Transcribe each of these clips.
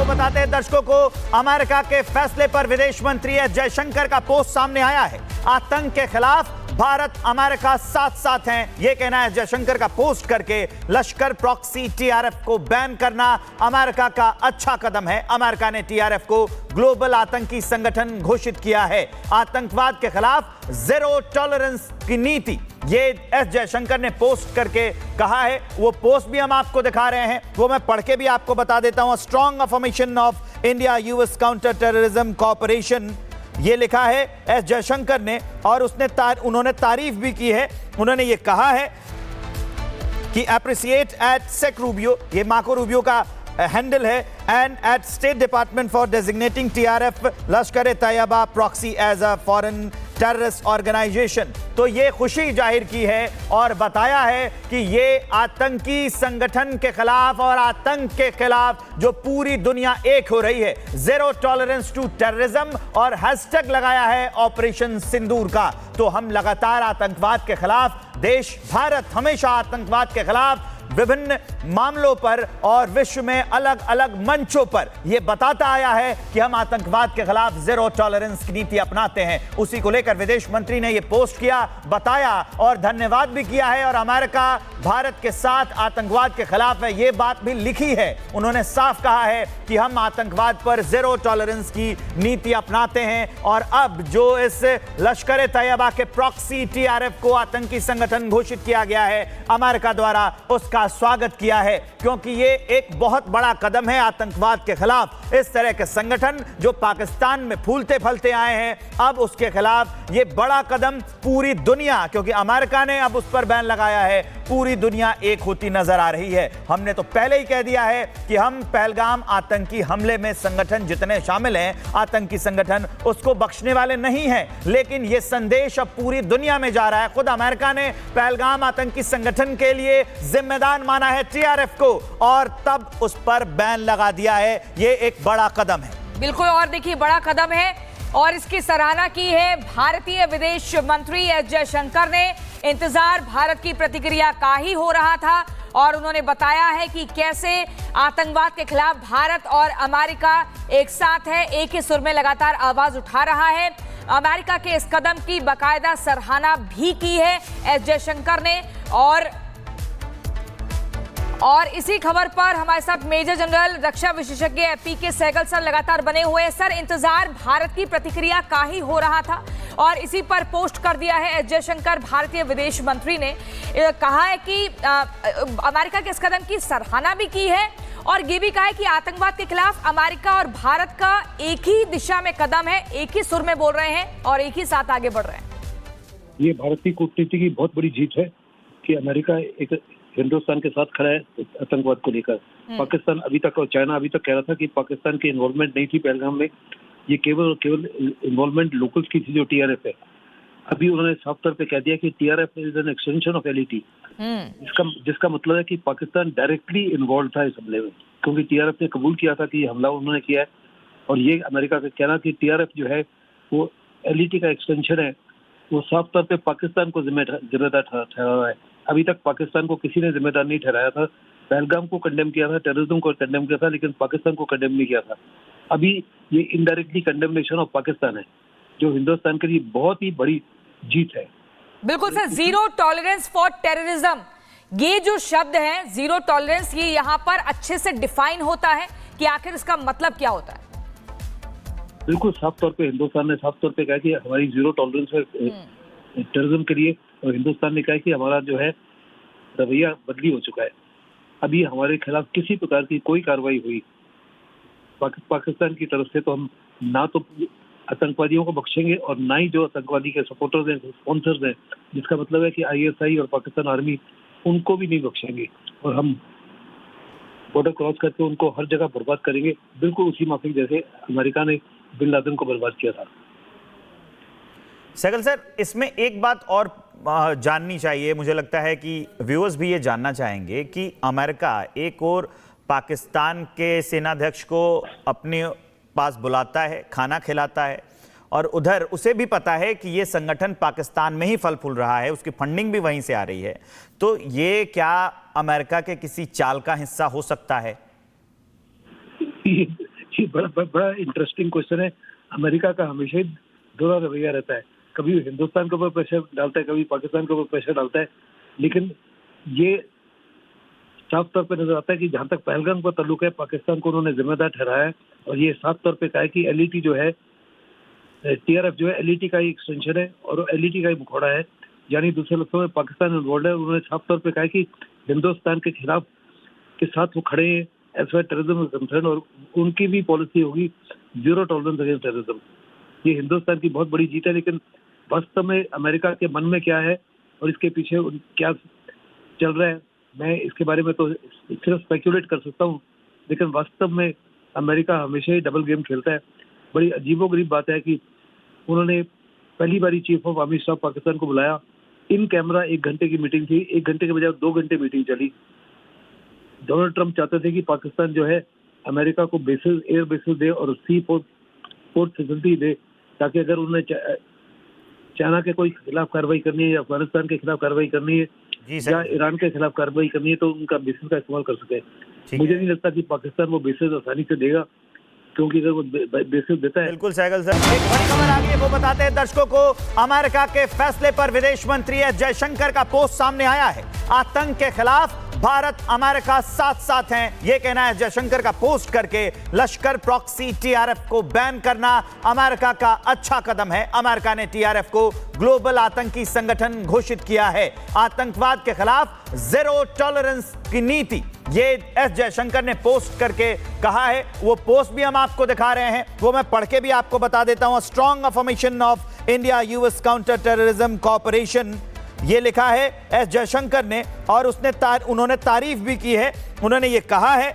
बताते हैं दर्शकों को, अमेरिका के फैसले पर विदेश मंत्री एस जयशंकर का पोस्ट सामने आया है। आतंक के खिलाफ भारत अमेरिका साथ साथ हैं, यह कहना है जयशंकर का पोस्ट करके। लश्कर प्रॉक्सी टीआरएफ को बैन करना अमेरिका का अच्छा कदम है। अमेरिका ने टीआरएफ को ग्लोबल आतंकी संगठन घोषित किया है। आतंकवाद के खिलाफ जीरो टॉलरेंस की नीति, ये एस जयशंकर ने पोस्ट करके कहा है। वो पोस्ट भी हम आपको दिखा रहे हैं, वो मैं पढ़ के भी आपको बता देता हूं। Strong affirmation of India US counter terrorism cooperation, ये लिखा है एस जयशंकर ने, और उन्होंने तारीफ भी की है। उन्होंने ये कहा है कि अप्रिशिएट एट सेक रूबियो, ये मार्को रूबियो का हैंडल है, and at State Department for designating TRF Lashkar e Taiba proxy as a foreign terrorist organisation. तो ये खुशी जाहिर की है और बताया है कि ये आतंकी संगठन के खिलाफ और आतंक के खिलाफ जो पूरी दुनिया एक हो रही है, जीरो टॉलरेंस टू टेररिज्म, और हैशटैग लगाया है ऑपरेशन सिंदूर का। तो हम लगातार आतंकवाद के खिलाफ, देश भारत हमेशा आतंकवाद के खिलाफ विभिन्न मामलों पर और विश्व में अलग अलग मंचों पर यह बताता आया है कि हम आतंकवाद के खिलाफ जीरो टॉलरेंस की नीति अपनाते हैं। उसी को लेकर विदेश मंत्री ने यह पोस्ट किया, बताया और धन्यवाद भी किया है। और अमेरिका भारत के साथ आतंकवाद के खिलाफ है, यह बात भी लिखी है। उन्होंने साफ कहा है कि हम आतंकवाद पर जीरो टॉलरेंस की नीति अपनाते हैं। और अब जो इस लश्कर ए तैयबा के प्रॉक्सी टीआरएफ को आतंकी संगठन घोषित किया गया है अमेरिका द्वारा, उसका स्वागत किया है, क्योंकि ये एक बहुत बड़ा कदम है आतंकवाद के खिलाफ। इस तरह के संगठन जो पाकिस्तान में फूलते फलते आए हैं, अब उसके खिलाफ ये बड़ा कदम पूरी दुनिया, क्योंकि अमेरिका ने अब उस पर बैन लगाया है, पूरी दुनिया एक होती नजर आ रही है। हमने तो पहले ही कह दिया है कि हम पहलगाम आतंकी हमले में संगठन जितने शामिल हैं, आतंकी संगठन, उसको बख्शने वाले नहीं हैं। लेकिन यह संदेश अब पूरी दुनिया में जा रहा है। खुद अमेरिका ने पहलगाम आतंकी संगठन के लिए जिम्मेदार माना है टीआरएफ को, और तब उस पर बैन लगा दिया है। यह एक बड़ा कदम है। बिल्कुल, और देखिए बड़ा कदम है और इसकी सराहना की है भारतीय विदेश मंत्री एस जयशंकर ने। इंतजार भारत की प्रतिक्रिया का ही हो रहा था और उन्होंने बताया है कि कैसे आतंकवाद के खिलाफ भारत और अमेरिका एक साथ है, एक ही सुर में लगातार आवाज उठा रहा है। अमेरिका के इस कदम की बाकायदा सराहना भी की है एस जयशंकर ने। और इसी खबर पर हमारे साथ मेजर जनरल रक्षा विशेषज्ञ पीके सहगल सर लगातार बने हुए हैं। सर, इंतजार भारत की प्रतिक्रिया का ही हो रहा था और इसी पर पोस्ट कर दिया है एस जयशंकर। भारतीय विदेश मंत्री ने कहा है कि अमेरिका के इस कदम की सराहना भी की है और ये भी कहा है कि आतंकवाद के खिलाफ अमेरिका और भारत का एक ही दिशा में कदम है, एक ही सुर में बोल रहे हैं और एक ही साथ आगे बढ़ रहे हैं। ये भारतीय कूटनीति की बहुत बड़ी जीत है कि अमेरिका एक हिंदुस्तान के साथ खड़ा है आतंकवाद को लेकर। पाकिस्तान अभी तक, और चाइना अभी तक कह रहा था कि पाकिस्तान की इन्वॉल्वमेंट नहीं थी पहलगाम में, ये केवल इन्वॉल्वमेंट लोकल्स की थी जो टीआरएफ है। अभी उन्होंने साफ तौर पे कह दिया कि TRF is an extension of LET, जिसका मतलब है कि पाकिस्तान डायरेक्टली इन्वॉल्व था इस हमले में, क्योंकि टीआरएफ ने कबूल किया था कि ये हमला उन्होंने किया है। और ये अमेरिका का कहना कि टीआरएफ जो है वो एलईटी का एक्सटेंशन है, वो साफ तौर पे पाकिस्तान को जिम्मेदार ठहरा है। अभी तक पाकिस्तान को किसी ने जिम्मेदार नहीं ठहराया था। पहलगाम को कंडेम किया था, टेररिज्म को कंडेम किया था, लेकिन पाकिस्तान को कंडेम नहीं किया था। अभी ये इनडायरेक्टली कंडेमनेशन ऑफ पाकिस्तान है, जो हिंदुस्तान के लिए बहुत ही बड़ी जीत है। बिल्कुल sir, zero tolerance for terrorism, ये जो शब्द है जीरो टॉलरेंस, ये यहाँ पर अच्छे से डिफाइन होता है कि आखिर इसका मतलब क्या होता है। बिल्कुल साफ तौर पे हिंदुस्तान ने साफ तौर पे कहा कि हमारी जीरो टॉलरेंस है टेररिज्म के लिए, और हिंदुस्तान ने कहा कि हमारा जो है रवैया बदली हो चुका है। अभी हमारे खिलाफ किसी प्रकार की कोई कार्रवाई हुई पाकिस्तान की तरफ से, तो हम ना तो आतंकवादियों को बख्शेंगे और ना ही जो आतंकवादी के सपोर्टर्स हैं, स्पॉन्सर्स हैं, जिसका मतलब है कि आईएसआई और पाकिस्तान आर्मी, उनको भी नहीं बख्शेंगे और हम बॉर्डर क्रॉस करके उनको हर जगह बर्बाद करेंगे, बिल्कुल उसी माफिक जैसे अमेरिका ने बिन लादेन को बर्बाद किया था। सहगल सर, इसमें एक बात और जाननी चाहिए, मुझे लगता है कि व्यूअर्स भी ये जानना चाहेंगे कि अमेरिका एक और पाकिस्तान के सेनाध्यक्ष को अपने पास बुलाता है, खाना खिलाता है, और उधर उसे भी पता है कि ये संगठन पाकिस्तान में ही फल फूल रहा है, उसकी फंडिंग भी वहीं से आ रही है। तो ये क्या अमेरिका के किसी चाल का हिस्सा हो सकता है? ये बड़ा इंटरेस्टिंग क्वेश्चन है। अमेरिका का हमेशा ही दोहरा रवैया रहता है, कभी हिंदुस्तान के ऊपर प्रेशर डालता है, कभी पाकिस्तान के ऊपर प्रेशर डालता है। लेकिन ये साफ तौर पर नजर आता है कि जहां तक पहलगाम का ताल्लुक है, पाकिस्तान को उन्होंने जिम्मेदार ठहराया है। और ये साफ तौर पर कहा है कि एलईटी जो है, टीआरएफ जो है एलईटी का ही एक्सटेंशन है और एलईटी का ही मुखौड़ा है, यानी दूसरे लफ्जों में पाकिस्तान इन्वॉल्व है। उन्होंने साफ तौर पर कहा है कि हिंदुस्तान के खिलाफ के साथ वो खड़े हैं as far terrorism is concern, और उनकी भी पॉलिसी होगी जीरो टॉलरेंस अगेंस्ट टेररिज्म। ये हिंदुस्तान की बहुत बड़ी जीत है। लेकिन वास्तव में अमेरिका के मन में क्या है और इसके पीछे क्या चल रहा है, मैं इसके बारे में तो सिर्फ स्पेक्युलेट कर सकता हूँ। लेकिन वास्तव में अमेरिका हमेशा ही डबल गेम खेलता है। बड़ी अजीबोगरीब बात है कि उन्होंने पहली बारी chief of army staff Pakistan को बुलाया, इन कैमरा 1 घंटे की मीटिंग थी, 1 घंटे के बजाय 2 घंटे मीटिंग चली। डोनाल्ड ट्रंप चाहते थे कि पाकिस्तान जो है अमेरिका को बेसिस, एयर बेसिस दे और सी पोर्ट फैसिलिटी दे, ताकि अगर उन्हें चाइना के कोई खिलाफ कार्रवाई करनी है या अफगानिस्तान के खिलाफ कार्रवाई करनी है या ईरान के खिलाफ कार्रवाई करनी है तो उनका बेसिस का इस्तेमाल कर सके। मुझे नहीं लगता कि पाकिस्तान वो बेसिस आसानी से देगा, क्योंकि अगर वो बेसिस देता है। बिल्कुल सहगल सर, एक बड़ी खबर आ गई है, वो बताते हैं दर्शकों को। अमेरिका के फैसले पर विदेश मंत्री एस जयशंकर का पोस्ट सामने आया है। आतंक के खिलाफ भारत अमेरिका साथ साथ हैं, यह कहना है जयशंकर का पोस्ट करके। लश्कर प्रॉक्सी टीआरएफ को बैन करना अमेरिका का अच्छा कदम है। अमेरिका ने टीआरएफ को ग्लोबल आतंकी संगठन घोषित किया है। आतंकवाद के खिलाफ जीरो टॉलरेंस की नीति, ये एस जयशंकर ने पोस्ट करके कहा है। वो पोस्ट भी हम आपको दिखा रहे हैं, वो मैं पढ़ के भी आपको बता देता हूं। Strong affirmation of India US counter terrorism cooperation, ये लिखा है एस जयशंकर ने। और उन्होंने तारीफ भी की है। उन्होंने ये कहा है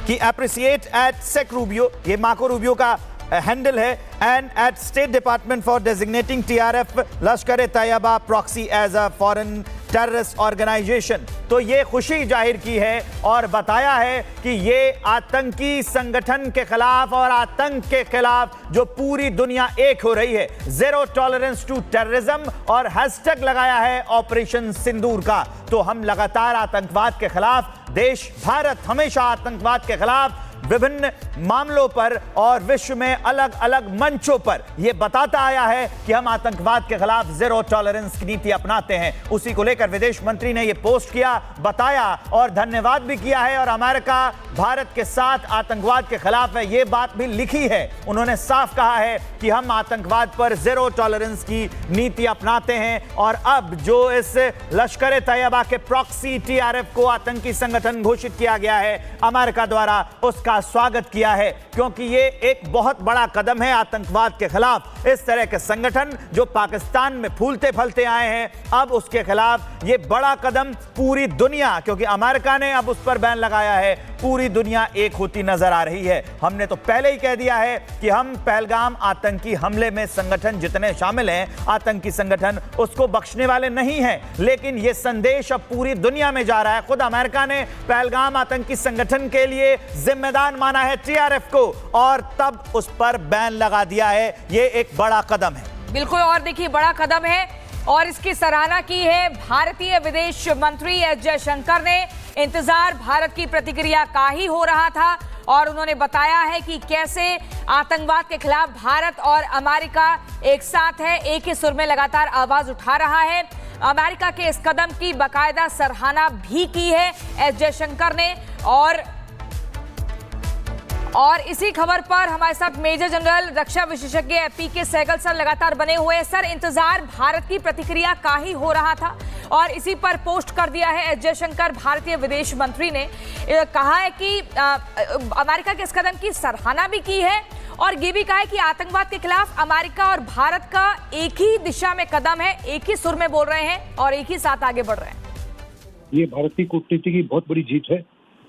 कि अप्रिशिएट एट सेक रूबियो, ये मार्को रूबियो का हैंडल है, and at State Department for designating TRF Lashkar Taiba proxy as a foreign terrorist organisation. तो ये खुशी जाहिर की है और बताया है कि ये आतंकी संगठन के खिलाफ और आतंक के खिलाफ जो पूरी दुनिया एक हो रही है, जीरो टॉलरेंस टू टेररिज्म, और हैशटैग लगाया है ऑपरेशन सिंदूर का। तो हम लगातार आतंकवाद के खिलाफ, देश भारत हमेशा आतंकवाद के खिलाफ विभिन्न मामलों पर और विश्व में अलग अलग मंचों पर यह बताता आया है कि हम आतंकवाद के खिलाफ जीरो टॉलरेंस की नीति अपनाते हैं। उसी को लेकर विदेश मंत्री ने यह पोस्ट किया, बताया और धन्यवाद भी किया है। और अमेरिका भारत के साथ आतंकवाद के खिलाफ है, यह बात भी लिखी है। उन्होंने साफ कहा है कि हम आतंकवाद पर जीरो टॉलरेंस की नीति अपनाते हैं। और अब जो इस लश्कर तैयबा के प्रॉक्सी टीआरएफ को आतंकी संगठन घोषित किया गया है अमेरिका द्वारा, उसका स्वागत किया है, क्योंकि ये एक बहुत बड़ा कदम है आतंकवाद के खिलाफ। इस तरह के संगठन जो पाकिस्तान में फूलते फलते आए हैं, अब उसके खिलाफ ये बड़ा कदम पूरी दुनिया, क्योंकि अमेरिका ने अब उस पर बैन लगाया है, पूरी दुनिया एक होती नजर आ रही है। हमने तो पहले ही कह दिया है कि हम पहलगाम आतंकी हमले में संगठन जितने शामिल हैं, आतंकी संगठन, उसको बख्शने वाले नहीं हैं। लेकिन यह संदेश अब पूरी दुनिया में जा रहा है। खुद अमेरिका ने पहलगाम आतंकी संगठन के लिए जिम्मेदार माना है टीआरएफ को और तब उस पर बैन लगा दिया है। यह एक बड़ा कदम है। बिल्कुल, और देखिए बड़ा कदम है और इसकी सराहना की है भारतीय विदेश मंत्री एस जयशंकर ने। इंतजार भारत की प्रतिक्रिया का ही हो रहा था और उन्होंने बताया है कि कैसे आतंकवाद के खिलाफ भारत और अमेरिका एक साथ है, एक ही सुर में लगातार आवाज उठा रहा है। अमेरिका के इस कदम की बाकायदा सराहना भी की है एस जयशंकर ने। और इसी खबर पर हमारे साथ मेजर जनरल रक्षा विशेषज्ञ पीके सहगल सर लगातार बने हुए हैं। सर, इंतजार भारत की प्रतिक्रिया का ही हो रहा था और इसी पर पोस्ट कर दिया है एस जयशंकर। भारतीय विदेश मंत्री ने कहा है कि अमेरिका के इस कदम की सराहना भी की है और ये भी कहा है कि आतंकवाद के खिलाफ अमेरिका और भारत का एक ही दिशा में कदम है, एक ही सुर में बोल रहे हैं और एक ही साथ आगे बढ़ रहे हैं। ये भारत की कूटनीति की बहुत बड़ी जीत है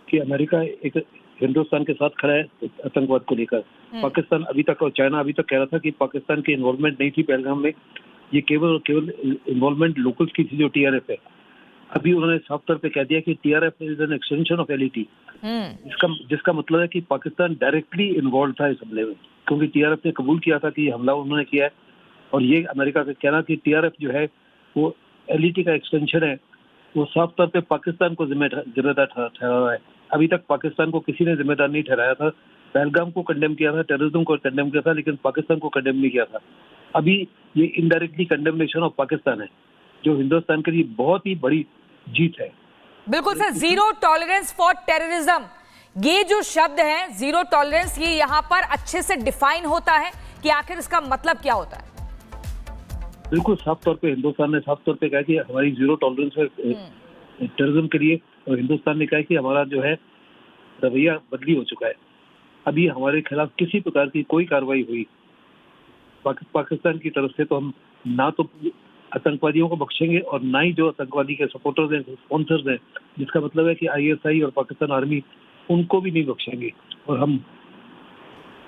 कि अमेरिका एक हिंदुस्तान के साथ खड़ा है आतंकवाद को लेकर। पाकिस्तान अभी तक और चाइना अभी तक कह रहा था कि पाकिस्तान की इन्वॉल्वमेंट नहीं थी पहलगाम में, ये केवल इन्वॉल्वमेंट लोकल्स की थी जो टीआरएफ है। अभी उन्होंने साफ तौर पे कह दिया कि TRF is an extension of LET, जिसका मतलब है कि पाकिस्तान डायरेक्टली इन्वॉल्व था इस हमले में, क्योंकि टीआरएफ ने कबूल किया था कि ये हमला उन्होंने किया है। और ये अमेरिका का कहना कि टीआरएफ जो है वो एलईटी का एक्सटेंशन है, वो साफ तौर पे पाकिस्तान को जिम्मेदार ठहरा रहा है। अभी तक पाकिस्तान को किसी ने जिम्मेदार नहीं ठहराया था, पहलगाम को कंडेम किया था, टेररिज्म को कंडेम किया था, लेकिन पाकिस्तान को कंडेम नहीं किया था। अभी ये इनडायरेक्टली कंडेमनेशन ऑफ पाकिस्तान है, जो हिंदुस्तान के लिए बहुत ही बड़ी जीत है। बिल्कुल sir, zero tolerance for terrorism, ये जो शब्द है जीरो टॉलरेंस, ये यहाँ पर अच्छे से डिफाइन होता है कि आखिर इसका मतलब क्या होता है? बिल्कुल साफ तौर पे हिंदुस्तान ने साफ तौर पे कहा कि हमारी जीरो टॉलरेंस है टेररिज्म के लिए, और हिंदुस्तान ने कहा कि हमारा जो है रवैया बदली हो चुका है। अभी हमारे खिलाफ किसी प्रकार की कोई कार्रवाई हुई पाकिस्तान की तरफ से, तो हम ना तो आतंकवादियों को बख्शेंगे और ना ही जो आतंकवादी के सपोर्टर्स हैं, स्पॉन्सर्स हैं, जिसका मतलब है कि ISI और पाकिस्तान आर्मी, उनको भी नहीं बख्शेंगे और हम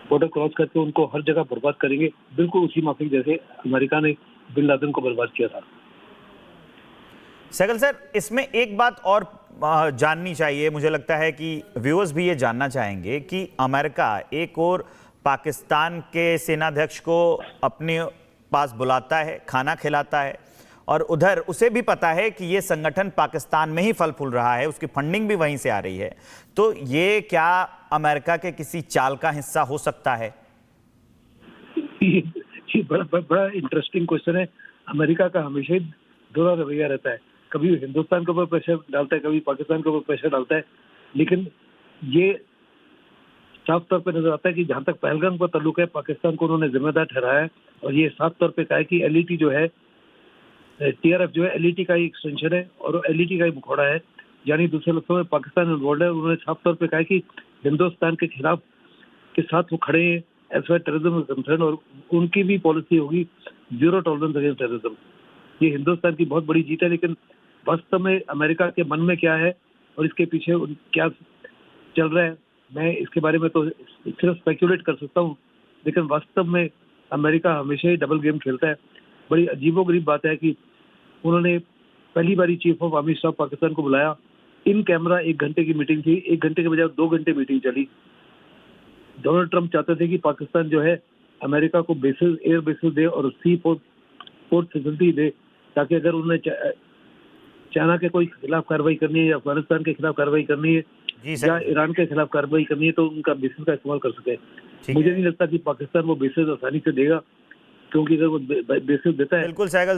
बॉर्डर क्रॉस करके उनको हर जगह बर्बाद करेंगे, बिल्कुल उसी माफिक जैसे अमेरिका ने बिन लादेन को बर्बाद किया था। सहगल सर, इसमें एक बात और जाननी चाहिए, मुझे लगता है कि व्यूअर्स भी ये जानना चाहेंगे कि अमेरिका एक और पाकिस्तान के सेनाध्यक्ष को अपने पास बुलाता है, खाना खिलाता है, और उधर उसे भी पता है कि ये संगठन पाकिस्तान में ही फल फूल रहा है, उसकी फंडिंग भी वहीं से आ रही है, तो ये क्या अमेरिका के किसी चाल का हिस्सा हो सकता है? ये बड़ा इंटरेस्टिंग क्वेश्चन है। अमेरिका का हमेशा ही दोहरा रवैया रहता है, कभी हिंदुस्तान के ऊपर प्रेशर डालता है, कभी पाकिस्तान के ऊपर प्रेशर डालता है, लेकिन ये साफ तौर पे नजर आता है कि जहां तक पहलगाम का ताल्लुक है, पाकिस्तान को उन्होंने जिम्मेदार ठहराया है, और ये साफ तौर पे कहा है कि LET जो है, TRF जो है LET का ही एक्सटेंशन है और LET का ही मुखौड़ा है, यानी दूसरे लफ्जों में पाकिस्तान इन्वॉल्व है। उन्होंने साफ तौर पे कहा कि हिंदुस्तान के खिलाफ के साथ वो खड़े हैं एज फार टेररिज्म कंसर्न, और उनकी भी पॉलिसी होगी जीरो टॉलरेंस अगेंस्ट टेररिज्म। ये हिंदुस्तान की बहुत बड़ी जीत है, लेकिन वास्तव में अमेरिका के मन में क्या है और इसके पीछे क्या चल रहा है, मैं इसके बारे में तो सिर्फ स्पेक्युलेट कर सकता हूँ, लेकिन वास्तव में अमेरिका हमेशा ही डबल गेम खेलता है। बड़ी अजीबोगरीब बात है कि उन्होंने पहली बारी chief of army staff Pakistan को बुलाया, इन कैमरा 1 घंटे की मीटिंग थी, 1 घंटे के बजाय 2 घंटे मीटिंग चली। डोनाल्ड ट्रंप चाहते थे कि पाकिस्तान जो है अमेरिका को बेसिस, एयर बेसिस दे और सी पोर्ट फैसिलिटी दे, ताकि अगर उन्हें चाइना के कोई खिलाफ कार्रवाई करनी है या अफगानिस्तान के खिलाफ कार्रवाई करनी है या ईरान के खिलाफ कार्रवाई करनी है, तो उनका बेसिस का इस्तेमाल कर सके। मुझे नहीं लगता कि पाकिस्तान वो बेसिस आसानी से देगा, क्योंकि अगर वो बेसिस देता है। बिल्कुल सहगल